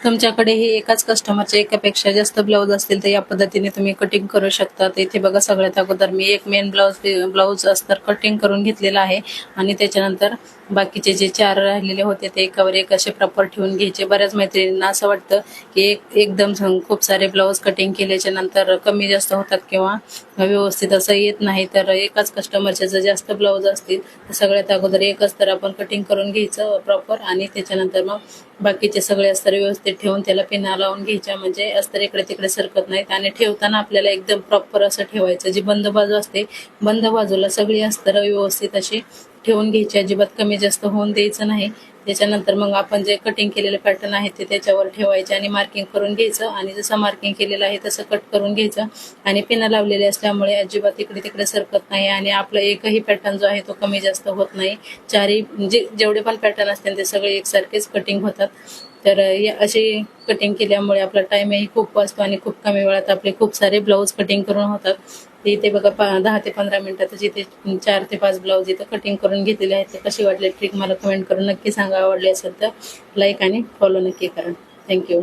तुमच्याकडे हे एकाच कस्टमरचे एकापेक्षा जास्त ब्लाऊज असतील तर या पद्धतीने तुम्ही कटिंग करू शकता. इथे बघा सगळ्यात अगोदर मी एक मेन ब्लाऊज अस्तर कटिंग करून घेतलेला आहे आणि त्याच्यानंतर बाकीचे जे 4 राहिलेले होते ते एकावर एक असे प्रॉपर ठेवून घ्यायचे. बऱ्याच मैत्रिणींना असं वाटतं की एकदम खूप सारे ब्लाऊज कटिंग केल्याच्या नंतर कमी जास्त होतात किंवा व्यवस्थित असं येत नाही. तर एकाच कस्टमरचे जर जास्त ब्लाऊज असतील तर सगळ्यात अगोदर एक अस्तर आपण कटिंग करून घ्यायचं प्रॉपर आणि त्याच्यानंतर मग बाकीचे सगळे अस्तर व्यवस्थित ठेवून त्याला पिना लावून घ्यायच्या, म्हणजे अस्तर इकडे तिकडे सरकत नाहीत. आणि ठेवताना आपल्याला एकदम प्रॉपर असं ठेवायचं. जी बंद बाजू असते बंद बाजूला सगळी अस्तर व्यवस्थित अशी ठेवून घ्यायची, अजिबात कमी जास्त होऊन द्यायचं नाही. त्याच्यानंतर मग आपण जे कटिंग केलेले पॅटर्न आहे ते त्याच्यावर ठेवायचे आणि मार्किंग करून घ्यायचं आणि जसं मार्किंग केलेलं आहे तसं कट करून घ्यायचं. आणि पिना लावलेले असल्यामुळे अजिबात इकडे तिकडे सरकत नाही आणि आपला एकही पॅटर्न जो आहे तो कमी जास्त होत नाही. चारही म्हणजे जेवढे पण पॅटर्न असतील ते सगळे एकसारखेच कटिंग होतात. तर अशी कटिंग केल्यामुळे आपला टाईमही खूप वाचतो आणि खूप कमी वेळात आपले खूप सारे ब्लाऊज कटिंग करून होतात. इथे बघा 10 ते 15 मिनिटातच इथे 4 ते 5 ब्लाऊज इथं कटिंग करून घेतलेले आहेत. तर कशी वाटली ट्रिक मला कमेंट करून नक्की सांगा. आवडली असेल तर लाईक आणि फॉलो नक्की करा. थँक्यू.